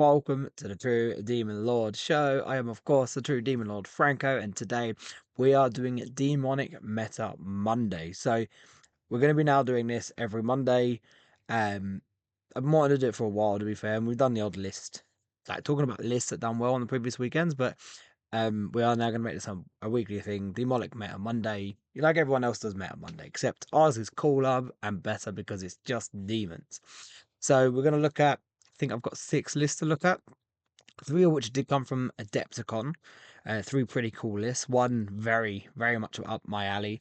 welcome to the True Demon Lord show. I am, of course, the True Demon Lord Franco, and today we are doing Demonic Meta Monday. So we're going to be now doing this every Monday. I've been wanting to do it for a while, to be fair, and we've done the odd list. Like talking about lists that done well on the previous weekends, but we are now going to make this a weekly thing. Demonic Meta Monday, like everyone else does Meta Monday, except ours is cooler and better because it's just demons. So we're going to look at, I think I've got 6 lists to look at, 3 of which did come from Adepticon. 3 pretty cool lists, one very much up my alley.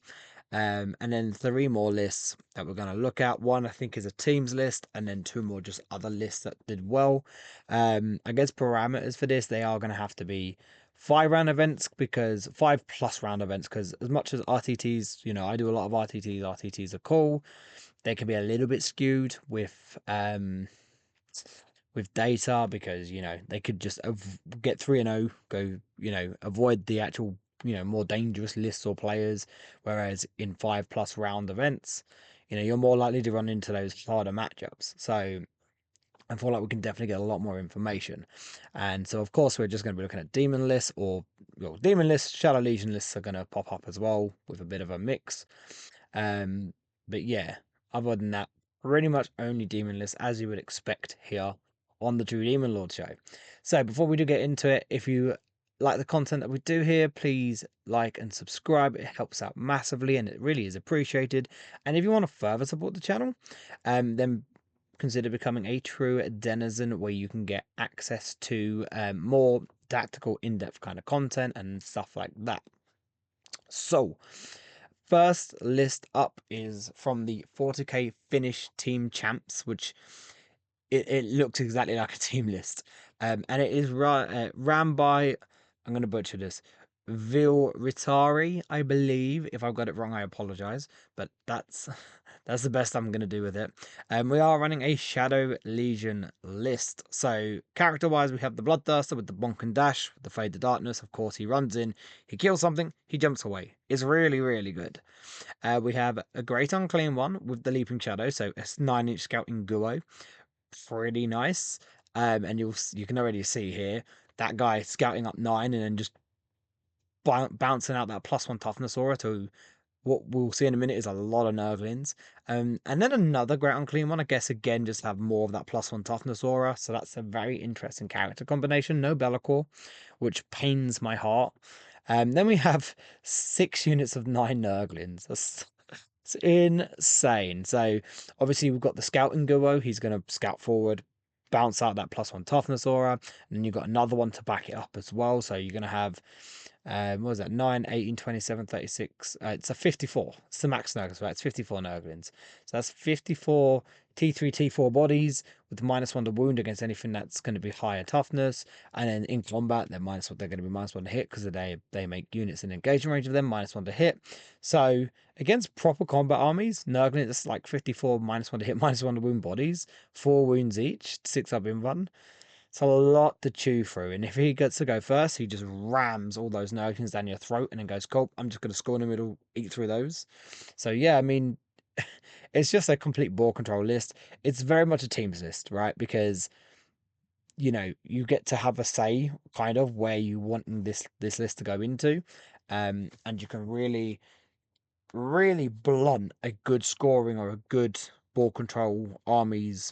And then 3 more lists that we're going to look at. One I think is a teams list, and then 2 more just other lists that did well. I guess parameters for this, they are going to have to be 5-round events, because 5+ round events, because as much as RTTs, I do a lot of RTTs are cool. They can be a little bit skewed with data, because they could just get 3-0, go, avoid the actual more dangerous lists or players, whereas in 5+ round events, you're more likely to run into those harder matchups. So I feel like we can definitely get a lot more information. And so, of course, we're just going to be looking at demon lists, or demon lists. Shadow Legion lists are going to pop up as well with a bit of a mix. But yeah, other than that, pretty much only demon lists, as you would expect here on the True Demon Lord show. So before we do get into it, if you like the content that we do here, please like and subscribe. It helps out massively and it really is appreciated. And if you want to further support the channel, then consider becoming a true denizen, where you can get access to more tactical, in-depth kind of content and stuff like that. So first list up is from the 40k Finnish team champs, which it looks exactly like a team list. And it is ran by, I'm going to butcher this, Ritari, I believe. If I've got it wrong, I apologize, but that's that's the best I'm going to do with it. We are running a Shadow Legion list. So character-wise, we have the Bloodthirster with the bonk and dash, with the Fade to Darkness. Of course, he runs in, he kills something, he jumps away. It's really good. We have a Great Unclean one with the Leaping Shadow, so a 9-inch Scouting Guo. Pretty nice. And you can already see here that guy scouting up 9 and then just bouncing out that +1 toughness aura to what we'll see in a minute is a lot of Nurglings. And then another Great Unclean one, I guess, again, just have more of that +1 toughness aura. So that's a very interesting character combination. No Be'lakor, which pains my heart. Then we have 6 units of 9 Nurglings. It's insane. So obviously we've got the Scouting Guo. He's going to scout forward, bounce out that +1 toughness aura. And then you've got another one to back it up as well. So you're going to have what was that? 9, 18, 27, 36. It's a 54. It's the max Nurglings, right? It's 54 Nurglings. So that's 54 T3, T4 bodies with -1 to wound against anything that's going to be higher toughness. And then in combat, they're they're going to be -1 to hit, because they make units in engagement range of them, -1 to hit. So against proper combat armies, Nurglings, it's like 54 -1 to hit, -1 to wound bodies, 4 wounds each, 6 up in run. It's a lot to chew through, and if he gets to go first, he just rams all those Nurglings down your throat and then goes, cool, I'm just going to score in the middle, eat through those. So yeah, I mean, it's just a complete ball control list. It's very much a teams list, right? Because, you get to have a say, kind of, where you want this list to go into. And you can really blunt a good scoring or a good ball control armies,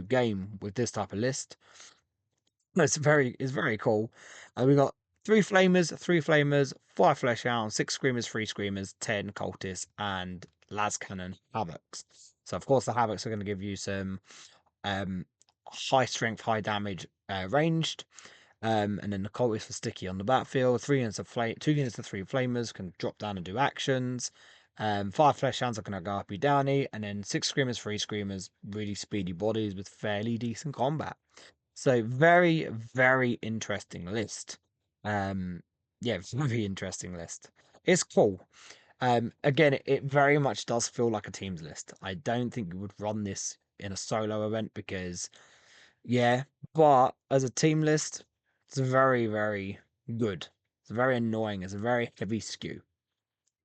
game with this type of list. No, it's very cool. We got 3 flamers, 5 flesh hounds, 6 screamers, 3 screamers, 10 cultists, and las cannon havocs. So of course the havocs are going to give you some high strength, high damage ranged. And then the cultists are sticky on the battlefield. 2 units of 3 flamers can drop down and do actions. 5 flesh hounds are going to go uppy downy, and then 6 screamers, 3 screamers, really speedy bodies with fairly decent combat. So very interesting list. Yeah, very interesting list. It's cool. Again, it very much does feel like a teams list. I don't think you would run this in a solo event, because yeah, but as a team list, it's very good. It's very annoying. It's a very heavy skew.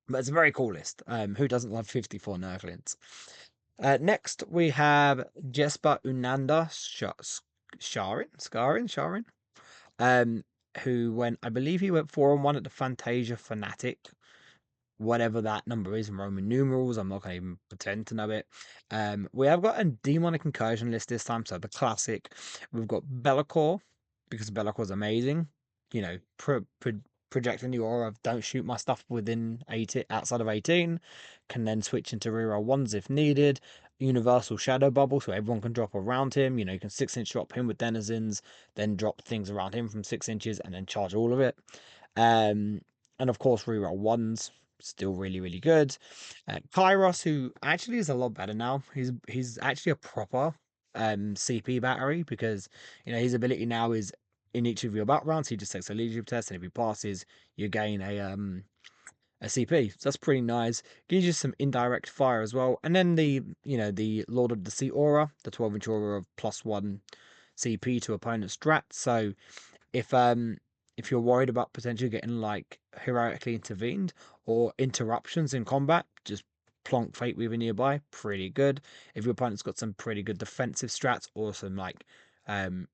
But it's a very cool list. Who doesn't love 54 Nurglings? Next, we have Jesper Unanda Sharin, um, who went, I believe he went 4-1 at the Fantasia Fanatic, whatever that number is in Roman numerals. I'm not going to even pretend to know it. We have got a demonic incursion list this time, so the classic. We've got Be'lakor, because Be'lakor's amazing. You know, projecting the aura of don't shoot my stuff within 18, outside of 18, can then switch into reroll ones if needed. Universal shadow bubble, so everyone can drop around him. You know, you can 6-inch drop him with denizens, then drop things around him from 6 inches, and then charge all of it. And of course, reroll ones, still really, really good. Kairos, who actually is a lot better now. He's actually a proper CP battery, because you know his ability now is in each of your battle rounds, he just takes a leadership test, and if he passes, you gain a CP. So that's pretty nice. Gives you some indirect fire as well. And then the Lord of the Sea aura, the 12-inch aura of +1 CP to opponent's strats. So if you're worried about potentially getting like heroically intervened or interruptions in combat, just plonk Fate Weaver nearby, pretty good. If your opponent's got some pretty good defensive strats or some like um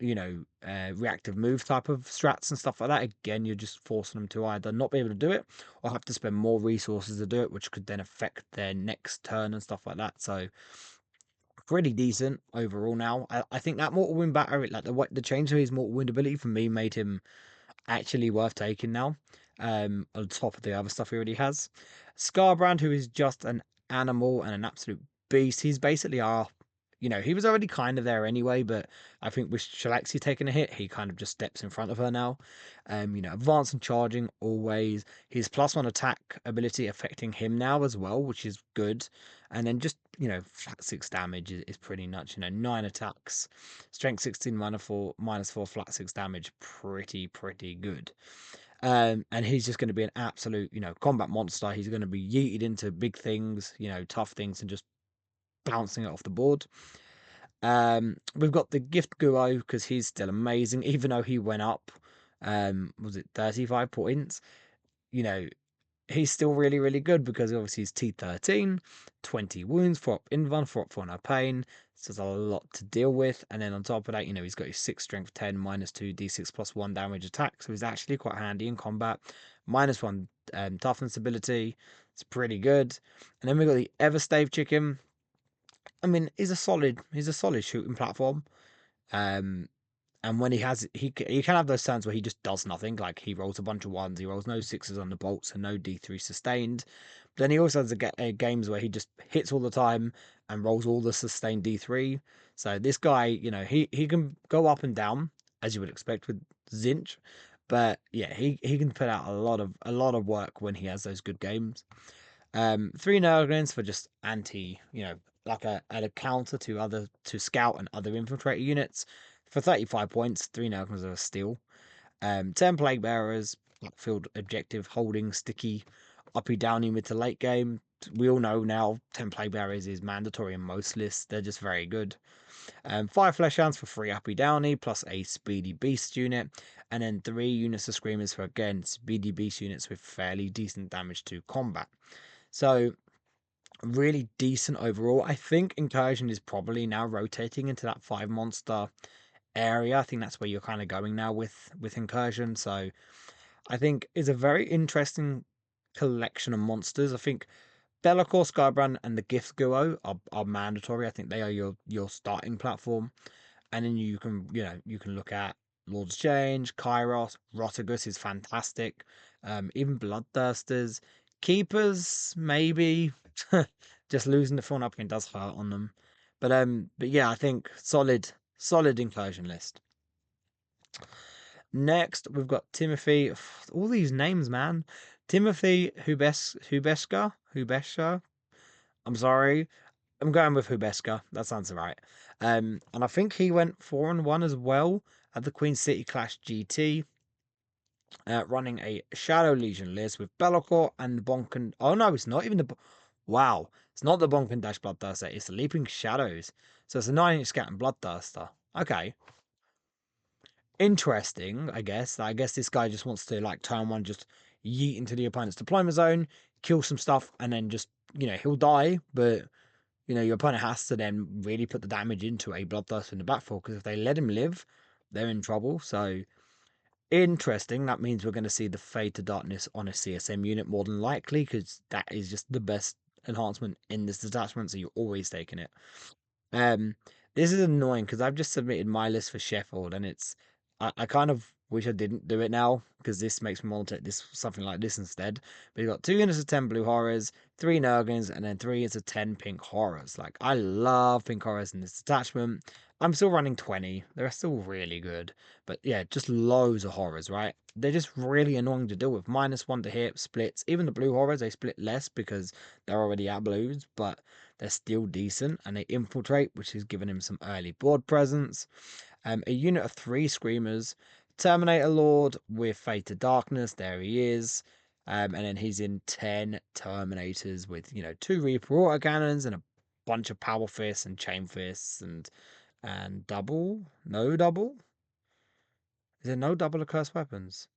reactive move type of strats and stuff like that, again, you're just forcing them to either not be able to do it or have to spend more resources to do it, which could then affect their next turn and stuff like that. So pretty decent overall now. I think that Mortal Wound battery, like the change to his Mortal Wound ability for me made him actually worth taking now. On top of the other stuff he already has. Scarbrand, who is just an animal and an absolute beast. He's basically he was already kind of there anyway, but I think with Shalaxi taking a hit, he kind of just steps in front of her now. Advance and charging always. His +1 attack ability affecting him now as well, which is good. And then just, flat 6 damage is pretty nuts. 9 attacks, strength 16, -4, -4, flat 6 damage. Pretty good. And he's just going to be an absolute, combat monster. He's going to be yeeted into big things, tough things, and just bouncing it off the board. We've got the Gift Guo, because he's still amazing, even though he went up, was it 35 points? You know, he's still really, really good, because obviously he's T13, 20 wounds, 4 up invuln, 4 up for no pain. So there's a lot to deal with. And then on top of that, he's got his 6 strength 10, -2 d6 +1 damage attack. So he's actually quite handy in combat. -1 toughness ability. It's pretty good. And then we've got the Everstave Chicken. I mean, he's a solid shooting platform. And when he can have those turns where he just does nothing, like he rolls a bunch of ones, he rolls no sixes on the bolts and no D3 sustained. But then he also has games where he just hits all the time and rolls all the sustained D3. So this guy, he can go up and down as you would expect with Zinch, but yeah, he can put out a lot of work when he has those good games. 3 Nurglings for just like a counter to scout and other infiltrator units. For 35 points, 3 Nurglings are a steal. 10 Plague Bearers, field objective, holding, sticky, uppy downy mid to late game. We all know now 10 Plague Bearers is mandatory in most lists. They're just very good. 5 Flesh Hounds for 3 uppy downy, plus a Speedy Beast unit. And then 3 units of Screamers for, again, Speedy Beast units with fairly decent damage to combat. So really decent overall. I think Incursion is probably now rotating into that 5 monster area. I think that's where you're kind of going now with Incursion. So I think it's a very interesting collection of monsters. I think Be'lakor, Skybrand, and the Gift Guo are mandatory. I think they are your starting platform. And then you can look at Lord's Change, Kairos, Rotigus is fantastic. Even Bloodthirsters. Keepers, maybe. Just losing the phone up again does hurt on them. But yeah, I think solid incursion list. Next, we've got Timothy. All these names, man. Timothy Hubeska. I'm sorry. I'm going with Hubeska. That sounds right. And I think he went 4-1 as well at the Queen City Clash GT. Running a Shadow Legion list with Be'lakor and Bonken. Oh no, it's not even the. Wow, it's not the Bonken Dash Bloodthirster. It's the Leaping Shadows. So it's a 9-inch Scat and Bloodthirster. Okay, interesting. I guess this guy just wants to like turn one, just yeet into the opponent's deployment zone, kill some stuff, and then just he'll die, but your opponent has to then really put the damage into a Bloodthirster in the backfield, because if they let him live, they're in trouble. So interesting. That means we're going to see the Fade to Darkness on a CSM unit more than likely, because that is just the best enhancement in this detachment, so you're always taking it. Um, this is annoying because I've just submitted my list for Sheffield, and I kind of wish I didn't do it now, because this makes me want to take this something like this instead. But you've got 2 units of 10 blue horrors, 3 Nurglings, and then 3 units of 10 pink horrors. Like, I love pink horrors in this attachment. I'm still running 20. They're still really good. But yeah, just loads of horrors, right? They're just really annoying to deal with. -1 to hit, splits. Even the blue horrors, they split less because they're already at blues, but they're still decent, and they infiltrate, which is giving him some early board presence. A unit of 3 Screamers, Terminator Lord with Fate to Darkness, there he is. And then he's in 10 Terminators with, 2 Reaper Autocannons and a bunch of Power Fists and Chain Fists and double? No double? Is there no double of Cursed Weapons?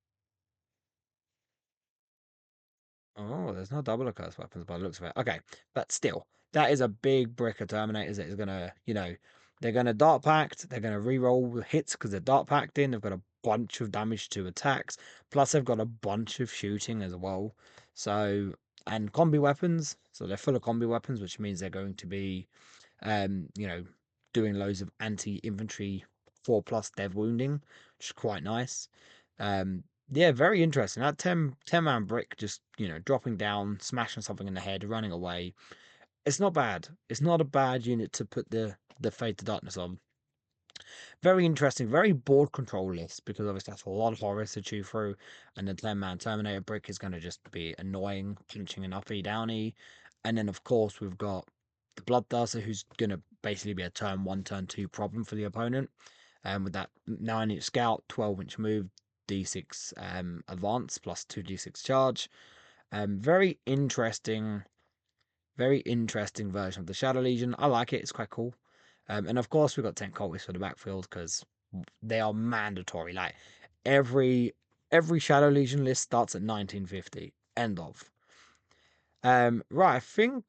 Oh, there's no double of cursed weapons by the looks of it. Okay, but still, that is a big brick of Terminators that is gonna, they're gonna Dark Pact, they're gonna re-roll hits because they're Dark Pact in. They've got a bunch of damage to attacks, plus they've got a bunch of shooting as well. So, and combi weapons, so they're full of combi weapons, which means they're going to be, um, you know, doing loads of anti-infantry 4+ dev wounding, which is quite nice. Yeah, very interesting. That 10-man brick just, dropping down, smashing something in the head, running away. It's not bad. It's not a bad unit to put the Fade to Darkness on. Very interesting, very board control list, because obviously that's a lot of horrors to chew through, and the 10-man Terminator brick is going to just be annoying, punching an uppy downy. And then of course we've got the Bloodthirster, who's going to basically be a turn 1, turn 2 problem for the opponent. With that 9-inch scout, 12-inch move, D6 advance plus 2d6 charge. Very interesting version of the Shadow Legion. I like it. It's quite cool. And of course, we've got 10 cultists for the backfield, because they are mandatory. Like, every Shadow Legion list starts at 1950. End of. Right, I think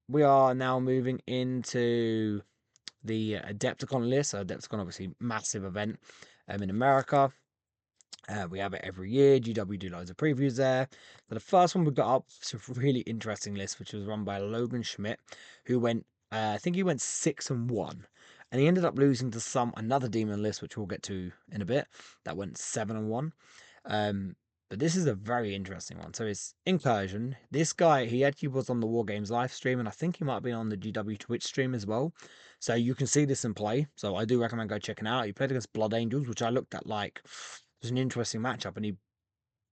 we are now moving into the Adepticon list. So Adepticon, obviously, massive event in America. We have it every year. GW do loads of previews there. So the first one we got up was a really interesting list, which was run by Logan Schmidt, who went, I think he went 6-1, and he ended up losing to another demon list, which we'll get to in a bit, that went 7-1. But this is a very interesting one. So it's Incursion. This guy, he actually was on the War Games live stream, and I think he might be on the GW Twitch stream as well. So you can see this in play. So I do recommend go checking out. He played against Blood Angels, which I looked at like it was an interesting matchup. And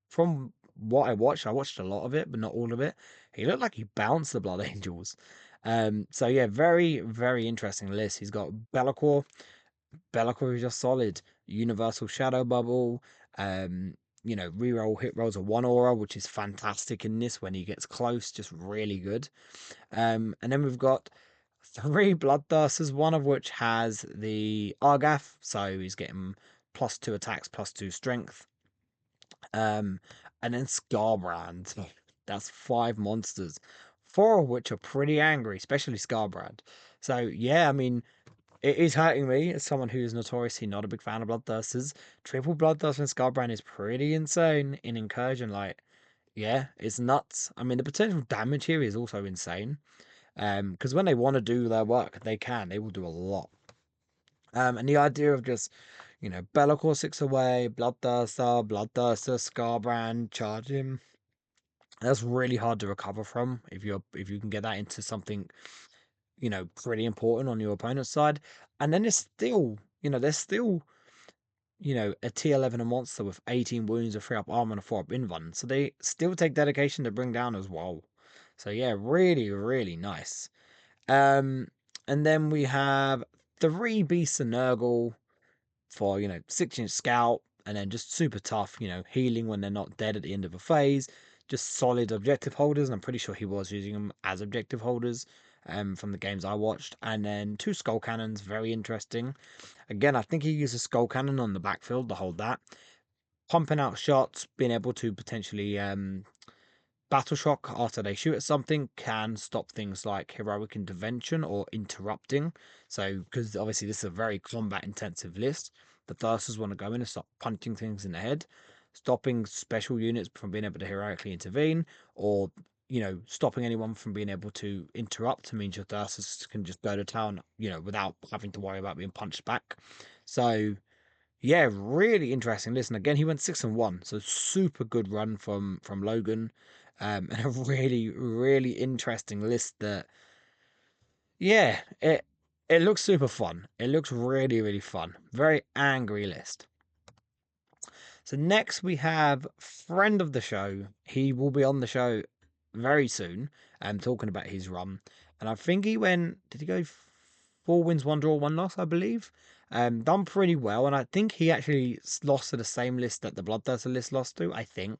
from what I watched a lot of it, but not all of it. He looked like he bounced the Blood Angels. So yeah, very, very interesting list. He's got Be'lakor. Be'lakor is just solid. Universal Shadow Bubble. Reroll hit rolls of 1 aura, which is fantastic in this when he gets close, just really good. And then we've got 3 Bloodthirsters, one of which has the Argath, so he's getting +2 attacks, +2 strength. And then Scarbrand. That's 5 monsters, 4 of which are pretty angry, especially Scarbrand. So yeah, I mean, it is hurting me as someone who is notoriously not a big fan of Bloodthirsters. Triple Bloodthirster and Scarbrand is pretty insane in Incursion. Like, yeah, it's nuts. I mean, the potential damage here is also insane. Because when they want to do their work, they can. They will do a lot. And the idea of just, Be'lakor 6 away, Bloodthirster, Scarbrand, charge him. That's really hard to recover from if you can get that into something, pretty important on your opponent's side. And then there's still, a T11 a monster with 18 wounds, a 3 up armor, and a 4 up invuln. So they still take dedication to bring down as well. So yeah, really, really nice. Um, and then we have 3 Beasts of Nurgle for, 6-inch scout, and then just super tough, healing when they're not dead at the end of a phase. Just solid objective holders, and I'm pretty sure he was using them as objective holders from the games I watched. And then 2 skull cannons, very interesting. Again, I think he uses skull cannon on the backfield to hold that. Pumping out shots, being able to potentially Battle shock after they shoot at something can stop things like heroic intervention or interrupting. So, because obviously this is a very combat intensive list, the Thirsters want to go in and start punching things in the head, stopping special units from being able to heroically intervene, or stopping anyone from being able to interrupt means your Thirsters can just go to town, without having to worry about being punched back. So yeah, really interesting. Listen, again, he went 6-1, so super good run from Logan, and a really really interesting list. That yeah, it looks super fun. It looks really really fun. Very angry list. So next we have friend of the show. He will be on the show very soon. Talking about his run, and I think he went. Did he go 4 wins, 1 draw, 1 loss? I believe. Done pretty well, and I think he actually lost to the same list that the Bloodthirster list lost to. I think.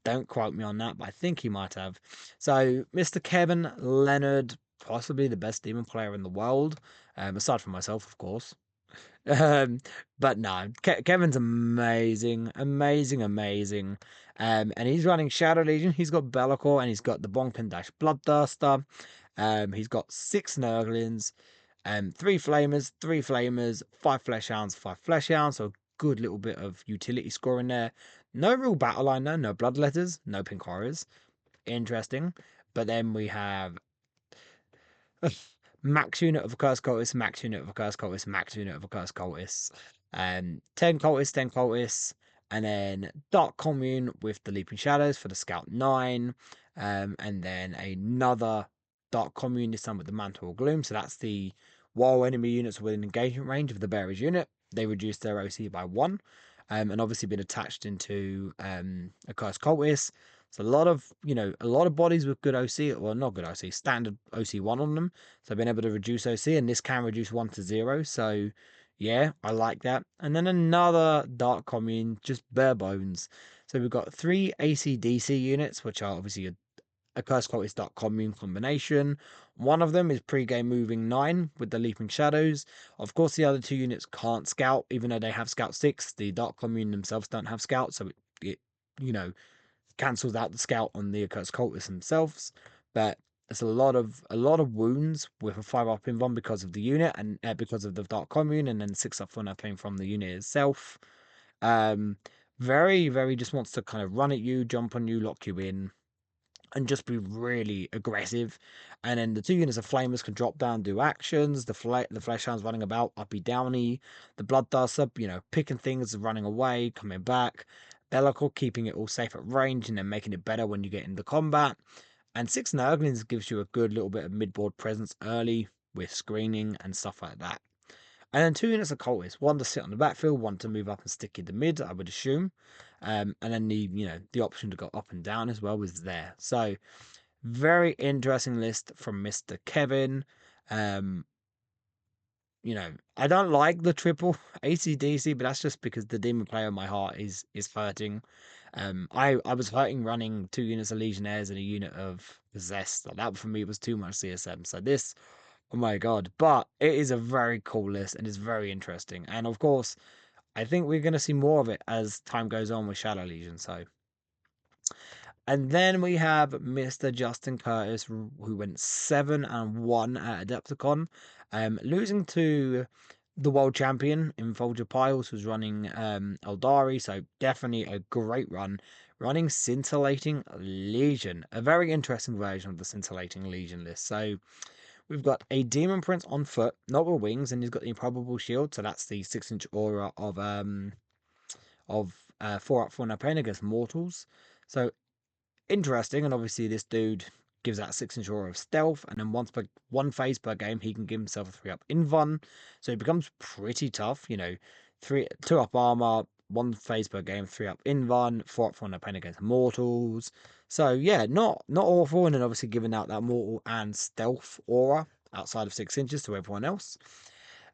Don't quote me on that, but I think he might have. So, Mr. Kevin Leonard, possibly the best demon player in the world, aside from myself, of course. Um, but no, Kevin's amazing, amazing, amazing. And he's running Shadow Legion. He's got Be'lakor and he's got the Bonken Dash Bloodthirster. He's got 6 Nurglings, 3 Flamers, 5 Fleshhounds, 5 Fleshhounds. So a good little bit of utility scoring there. No real battle line though, no Bloodletters, no Pink Horrors. Interesting. But then we have max unit of a Curse Cultist, max unit of a Curse Cultist, max unit of a Curse Cultist. 10 Cultists, 10 Cultists, and then Dark Commune with the Leaping Shadows for the Scout 9. And then another Dark Commune, this time with the Mantle of Gloom. So that's the while enemy units within engagement range of the bearer's unit, they reduce their OC by 1. And obviously been attached into a Curse Cultist. So a lot of bodies with good OC, well, not good OC, standard OC1 on them. So being able to reduce OC, and this can reduce 1 to 0. So yeah, I like that. And then another Dark Commune, just bare bones. So we've got 3 ACDC units, which are obviously a Curse Cultist Dark Commune combination. One of them is pre-game moving 9 with the Leaping Shadows. Of course, the other 2 units can't scout, even though they have Scout 6. The Dark Commune themselves don't have Scout, so it cancels out the Scout on the Accursed Cultists themselves. But it's a lot of wounds with a 5-up invuln because of the unit and because of the Dark Commune, and then 6-up for nothing from the unit itself. Very, very just wants to kind of run at you, jump on you, lock you in, and just be really aggressive. And then the 2 units of Flamers can drop down, do actions. The Fleshhounds running about, uppy downy. The Bloodthirster, picking things, running away, coming back. Be'lakor keeping it all safe at range and then making it better when you get into combat. And 6 Nurglings gives you a good little bit of mid-board presence early with screening and stuff like that. And then 2 units of cultists, one to sit on the backfield, one to move up and stick in the mid, I would assume. And then the option to go up and down as well was there. So very interesting list from Mr. Kevin. I don't like the triple ACDC, but that's just because the demon player in my heart is hurting. I was hurting running 2 units of Legionnaires and a unit of Possessed. That for me was too much CSM. So this, oh my god. But it is a very cool list and it's very interesting. And of course, I think we're going to see more of it as time goes on with Shadow Legion. So, and then we have Mr. Justin Curtis, who went 7-1 at Adepticon, losing to the world champion in Folger Piles, who's running Eldari. So definitely a great run. Running Scintillating Legion, a very interesting version of the Scintillating Legion list. So we've got a Demon Prince on foot, not with wings, and he's got the Improbable Shield. So that's the 6-inch aura of 4-up 4-no pain against mortals. So interesting, and obviously this dude gives that 6-inch aura of stealth, and then one phase per game he can give himself a 3-up invuln, so he becomes pretty tough. 2-up armor, 1 phase per game, 3-up invuln, 4-up 4-no pain against mortals. So yeah, not awful, and then obviously giving out that mortal and stealth aura outside of 6 inches to everyone else.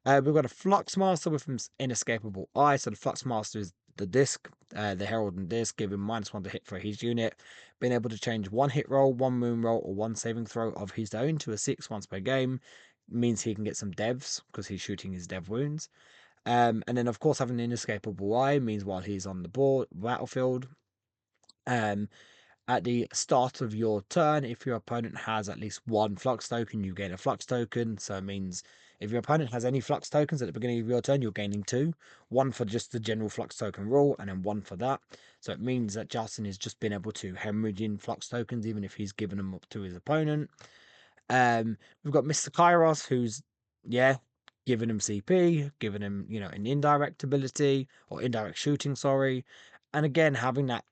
We've got a Fluxmaster with an inescapable eye. So the Fluxmaster is the disc, the Herald and disc, giving -1 to hit for his unit. Being able to change 1 hit roll, 1 moon roll, or 1 saving throw of his own to a 6 once per game means he can get some devs because he's shooting his dev wounds. And then of course having an inescapable eye means while he's on the battlefield, At the start of your turn, if your opponent has at least one flux token, you gain a flux token. So it means if your opponent has any flux tokens at the beginning of your turn, you're gaining two. One for just the general flux token rule, and then one for that. So it means that Justin has just been able to hemorrhage in flux tokens, even if he's given them up to his opponent. We've got Mr. Kairos, who's, yeah, giving him CP, giving him, an indirect ability, or indirect shooting, sorry. And again, having that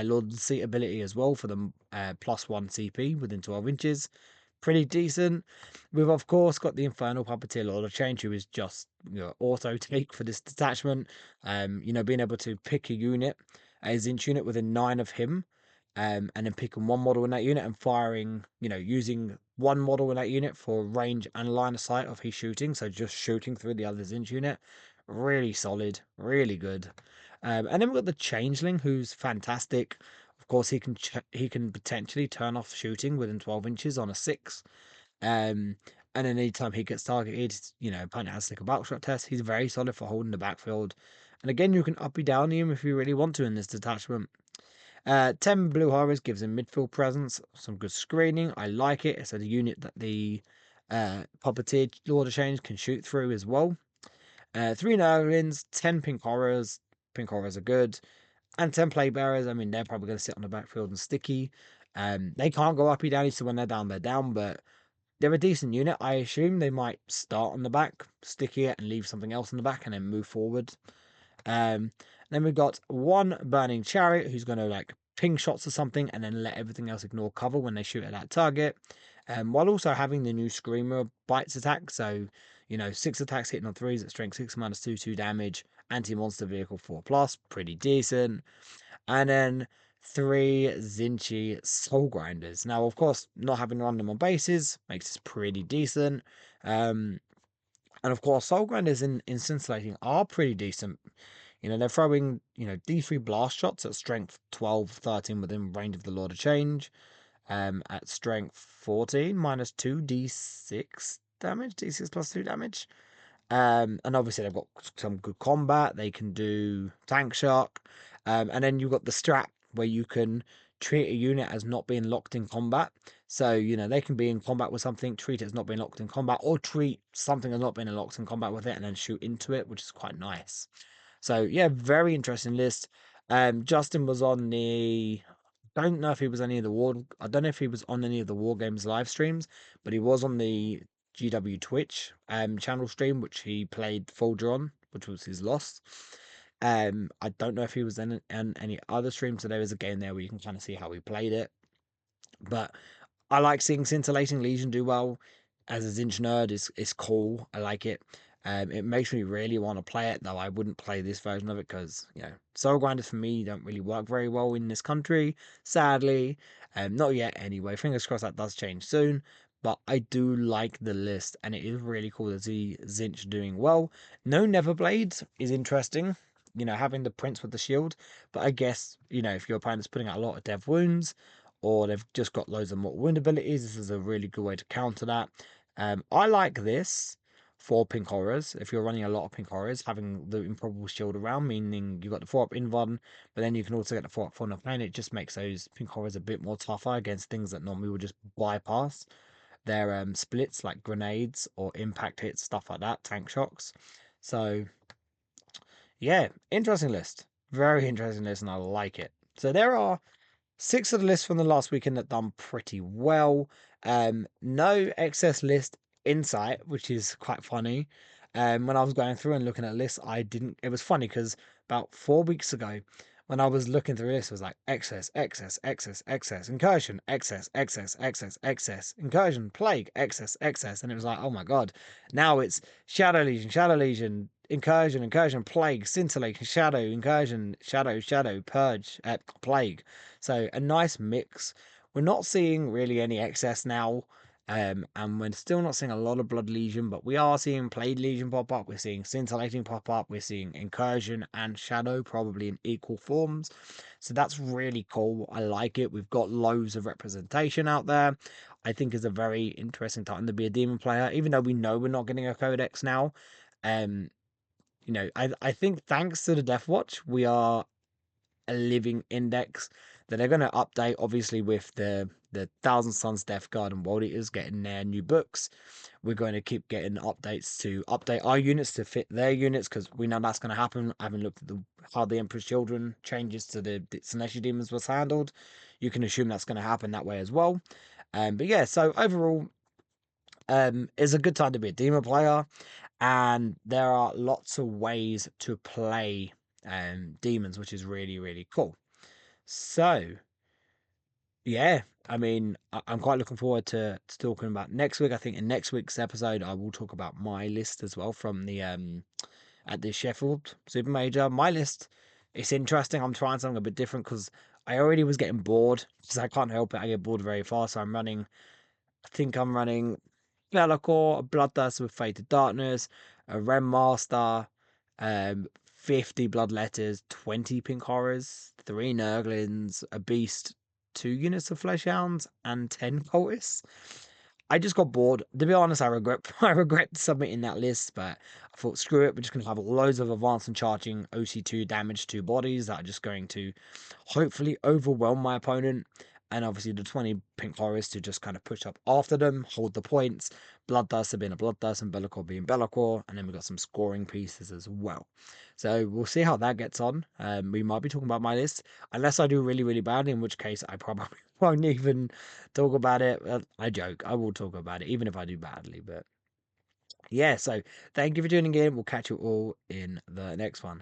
Lord of the Sea ability as well for the +1 CP within 12 inches. Pretty decent. We've, of course, got the Infernal Puppeteer Lord of Change, who is just, auto take for this detachment. Being able to pick a unit, a Zinch unit within 9 of him, and then picking one model in that unit and firing, using one model in that unit for range and line of sight of his shooting. So just shooting through the other Zinch unit. Really solid, really good. And then we've got the Changeling, who's fantastic. Of course, he can potentially turn off shooting within 12 inches on a 6. And then anytime he gets targeted, opponent has to take a backshot test. He's very solid for holding the backfield. And again, you can uppy down him if you really want to in this detachment. 10 blue horrors gives him midfield presence, some good screening. I like it. It's a unit that the Puppeteer Lord of Change can shoot through as well. 3 Nurglings, 10 pink horrors. Pink horrors are good. And 10 plague bearers. I mean, they're probably going to sit on the backfield and sticky. They can't go uppy downy, so when they're down, but they're a decent unit. I assume they might start on the back, sticky it, and leave something else on the back, and then move forward. Then we've got one burning chariot who's going to like ping shots or something and then let everything else ignore cover when they shoot at that target. While also having the new Screamer bites attack. So, 6 attacks hitting on 3s at strength 6 -2, 2 damage, anti-monster vehicle 4+, pretty decent. And then 3 Zinchi Soul Grinders. Now, of course, not having run them on bases makes this pretty decent. And of course, Soul Grinders in Scintillating are pretty decent. They're throwing, D3 blast shots at strength 12, 13 within range of the Lord of Change. At strength 14, -2 D6 damage, D6 +2 damage. And obviously they've got some good combat. They can do tank shock. And then you've got the strap where you can treat a unit as not being locked in combat. So, they can be in combat with something, treat it as not being locked in combat, or treat something as not being locked in combat with it and then shoot into it, which is quite nice. So yeah, very interesting list. Justin was on the. Don't know if he was any of the war. I don't know if he was on any of the War Games live streams, but he was on the GW Twitch channel stream, which he played Folger on, which was his loss. I don't know if he was in any other streams, so there is a game there where you can kind of see how he played it. But I like seeing Scintillating Legion do well. As a Zinch nerd, it's cool. I like it. It makes me really want to play it, though I wouldn't play this version of it because, Soul Grinders for me don't really work very well in this country, sadly. Not yet anyway. Fingers crossed that does change soon. But I do like the list, and it is really cool to see Zinch doing well. No Neverblades is interesting, having the Prince with the shield. But I guess, if your opponent's putting out a lot of dev wounds, or they've just got loads of mortal wound abilities, this is a really good way to counter that. I like this for pink horrors. If you're running a lot of pink horrors, having the improbable shield around, meaning you've got the 4-up invuln, but then you can also get the 4-up full of pain. It just makes those pink horrors a bit more tougher against things that normally would just bypass their splits, like grenades or impact hits, stuff like that, tank shocks. So yeah, interesting list. Very interesting list, and I like it. So there are 6 of the lists from the last weekend that done pretty well. No excess list insight, which is quite funny. When I was going through and looking at lists, I didn't. It was funny because about 4 weeks ago, when I was looking through this, it was like excess, excess, excess, excess, incursion, excess, excess, excess, excess, incursion, plague, excess, excess, and it was like, oh my god. Now it's shadow legion, incursion, incursion, plague, scintillation, shadow, incursion, shadow, shadow, purge, plague. So a nice mix. We're not seeing really any excess now. And we're still not seeing a lot of Blood Legion, but we are seeing Plague Legion pop up. We're seeing Scintillating pop up. We're seeing Incursion and Shadow probably in equal forms. So that's really cool. I like it. We've got loads of representation out there. I think it's a very interesting time to be a Demon player, even though we know we're not getting a Codex now. I think thanks to the Death Watch, we are a living index that they're going to update, obviously, with the Thousand Sons, Death Guard, and World Eaters getting their new books. We're going to keep getting updates to update our units to fit their units, because we know that's going to happen. I haven't looked at how the Emperor's Children changes to the Celestial Demons was handled. You can assume that's going to happen that way as well. But yeah, so overall, it's a good time to be a Demon player, and there are lots of ways to play demons, which is really, really cool. So yeah, I mean, I'm quite looking forward to talking about next week. I think in next week's episode, I will talk about my list as well from the at the Sheffield Super Major. My list, it's interesting. I'm trying something a bit different because I already was getting bored, because I can't help it. I get bored very fast. So I think I'm running Be'lakor, a Bloodthirster with Fated Darkness, a Rem Master, 50 Bloodletters, 20 Pink Horrors, 3 Nurglings, a Beast, 2 units of Fleshhounds, and 10 Cultists. I just got bored. To be honest, I regret I regret submitting that list, but I thought, screw it, we're just gonna have loads of advanced and charging OC2 damage to bodies that are just going to hopefully overwhelm my opponent. And obviously the 20 pink horrors to just kind of push up after them, hold the points. Bloodthirster being a Bloodthirster, and Be'lakor being Be'lakor, and then we've got some scoring pieces as well. So we'll see how that gets on. We might be talking about my list, unless I do really, really badly, in which case I probably won't even talk about it. I joke, I will talk about it, even if I do badly. But yeah, so thank you for tuning in. We'll catch you all in the next one.